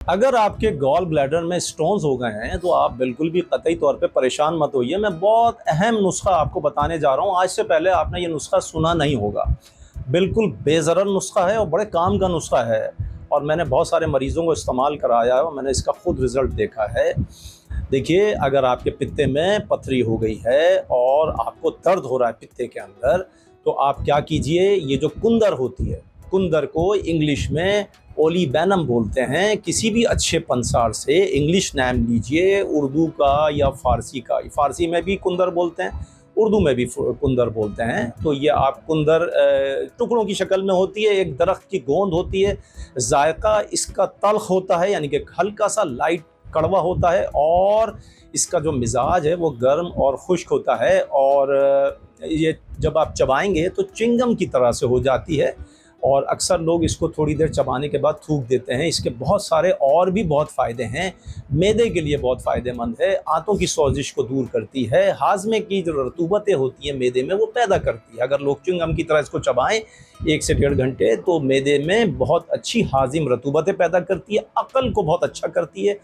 अगर आपके gall bladder में स्टोन्स हो गए हैं तो आप बिल्कुल भी कतई तौर पे परेशान मत होइए। मैं बहुत अहम नुस्खा आपको बताने जा रहा हूँ। आज से पहले आपने ये नुस्खा सुना नहीं होगा। बिल्कुल बेज़रर नुस्खा है और बड़े काम का नुस्खा है, और मैंने बहुत सारे मरीज़ों को इस्तेमाल कराया है और मैंने इसका खुद रिज़ल्ट देखा है। देखिए, अगर आपके पित्ते में पथरी हो गई है और आपको दर्द हो रहा है पित्ते के अंदर, तो आप क्या कीजिए, ये जो कुंदर होती है, कुंदर को इंग्लिश में ओलिबैनम बोलते हैं। किसी भी अच्छे पंसार से इंग्लिश नाम लीजिए, उर्दू का या फ़ारसी का। फ़ारसी में भी कुंदर बोलते हैं, उर्दू में भी कुंदर बोलते हैं। तो ये आप कुंदर टुकड़ों की शक्ल में होती है, एक दरख्त की गोंद होती है। जायका इसका तल्ख होता है, यानी कि हल्का सा लाइट कड़वा होता है, और इसका जो मिजाज है वो गर्म और खुश्क होता है। और ये जब आप चबाएंगे तो चिंगम की तरह से हो जाती है, और अक्सर लोग इसको थोड़ी देर चबाने के बाद थूक देते हैं। इसके बहुत सारे और भी बहुत फ़ायदे हैं। मैदे के लिए बहुत फ़ायदेमंद है, आंतों की सोजिश को दूर करती है, हाजमे की जो रतूबतें होती हैं मैदे में वो पैदा करती है। अगर लोग च्युइंगम की तरह इसको चबाएं 1 से 1.5 घंटे, तो मैदे में बहुत अच्छी हाजिम रतूबतें पैदा करती है, अकल को बहुत अच्छा करती है,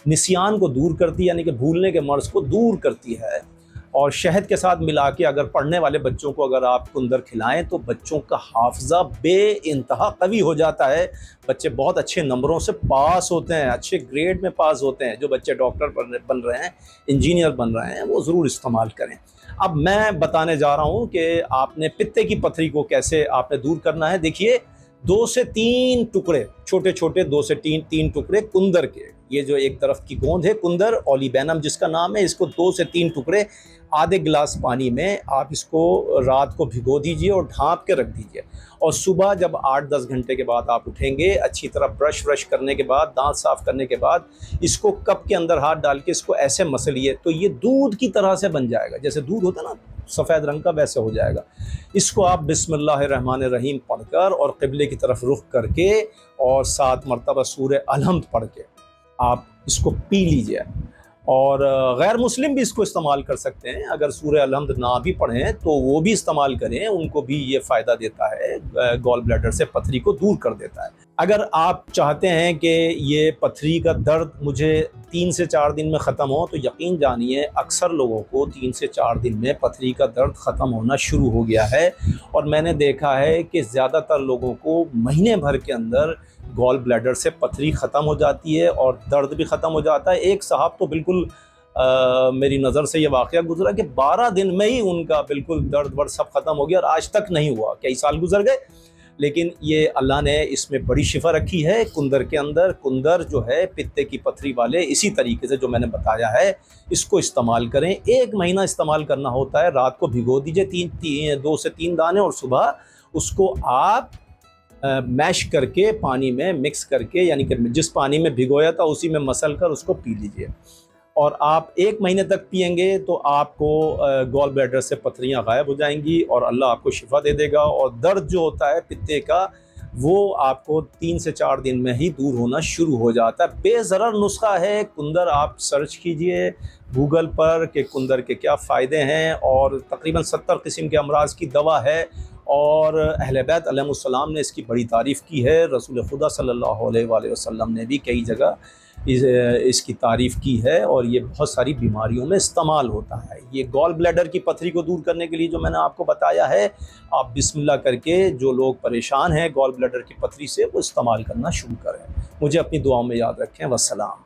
निसियान को दूर करती है, यानी कि भूलने के मर्ज़ को दूर करती है। और शहद के साथ मिला के अगर पढ़ने वाले बच्चों को अगर आप कुंदर खिलाएं तो बच्चों का हाफजा बेइंतहा कवी हो जाता है। बच्चे बहुत अच्छे नंबरों से पास होते हैं, अच्छे ग्रेड में पास होते हैं। जो बच्चे डॉक्टर बन रहे हैं, इंजीनियर बन रहे हैं, वो ज़रूर इस्तेमाल करें। अब मैं बताने जा रहा हूँ कि आपने पित्ते की पथरी को कैसे आपने दूर करना है। देखिए, 2 से 3 टुकड़े, छोटे छोटे 2 से 3 टुकड़े कुंदर के, ये जो एक तरफ की गोंद है कुंदर ओलिबैनम जिसका नाम है, इसको 2 से 3 टुकड़े आधे गिलास पानी में आप इसको रात को भिगो दीजिए और ढाँप के रख दीजिए। और सुबह जब 8-10 घंटे के बाद आप उठेंगे, अच्छी तरह ब्रश व्रश करने के बाद, दांत साफ़ करने के बाद, इसको कप के अंदर हाथ डाल के इसको ऐसे मसलिए तो ये दूध की तरह से बन जाएगा। जैसे दूध होता है ना सफ़ेद रंग का, वैसे हो जाएगा। इसको आप बिस्मिल्लाहिर्रहमानिर्रहीम पढ़कर और क़िबले की तरफ रुख करके और 7 मरतबा सूरह अलहम्द पढ़ के आप इसको पी लीजिए। और गैर मुस्लिम भी इसको इस्तेमाल कर सकते हैं। अगर सूरह अलहम्द ना भी पढ़ें तो वो भी इस्तेमाल करें, उनको भी ये फ़ायदा देता है, गॉल ब्लैडर से पथरी को दूर कर देता है। अगर आप चाहते हैं कि ये पथरी का दर्द मुझे 3 से 4 दिन में ख़त्म हो, तो यकीन जानिए अक्सर लोगों को 3 से 4 दिन में पथरी का दर्द ख़त्म होना शुरू हो गया है। और मैंने देखा है कि ज़्यादातर लोगों को महीने भर के अंदर गॉल ब्लैडर से पथरी ख़त्म हो जाती है और दर्द भी ख़त्म हो जाता है। एक साहब तो बिल्कुल मेरी नज़र से ये वाक़या गुज़रा कि 12 दिन में ही उनका बिल्कुल दर्द वर्द सब ख़त्म हो गया, और आज तक नहीं हुआ। कई साल गुज़र गए, लेकिन ये अल्लाह ने इसमें बड़ी शिफा रखी है कुंदर के अंदर। कुंदर जो है पित्ते की पथरी वाले, इसी तरीके से जो मैंने बताया है, इसको इस्तेमाल करें। 1 महीना इस्तेमाल करना होता है। रात को भिगो दीजिए 2 से 3 दाने, और सुबह उसको आप मैश करके पानी में मिक्स करके, यानी कि जिस पानी में भिगोया था उसी में मसल कर उसको पी लीजिए। और आप 1 महीने तक पिएंगे तो आपको गॉल ब्लैडर से पथरियाँ गायब हो जाएंगी और अल्लाह आपको शिफा दे देगा। और दर्द जो होता है पित्ते का, वो आपको 3 से 4 दिन में ही दूर होना शुरू हो जाता है। बेज़रर नुस्खा है कुंदर। आप सर्च कीजिए गूगल पर कि कुंदर के क्या फ़ायदे हैं, और तकरीबन 70 किस्म के अमराज की दवा है। और अहले बैत अलैहिमुस्सलाम ने इसकी बड़ी तारीफ़ की है। रसूल खुदा सल्लल्लाहु अलैहि वसल्लम ने भी कई जगह इसकी तारीफ़ की है, और ये बहुत सारी बीमारियों में इस्तेमाल होता है। ये गॉल ब्लैडर की पथरी को दूर करने के लिए जो मैंने आपको बताया है, आप बिस्मिल्लाह करके जो लोग परेशान हैं गॉल ब्लैडर की पथरी से, वो इस्तेमाल करना शुरू करें। मुझे अपनी दुआओं में याद रखें। वस्सलाम।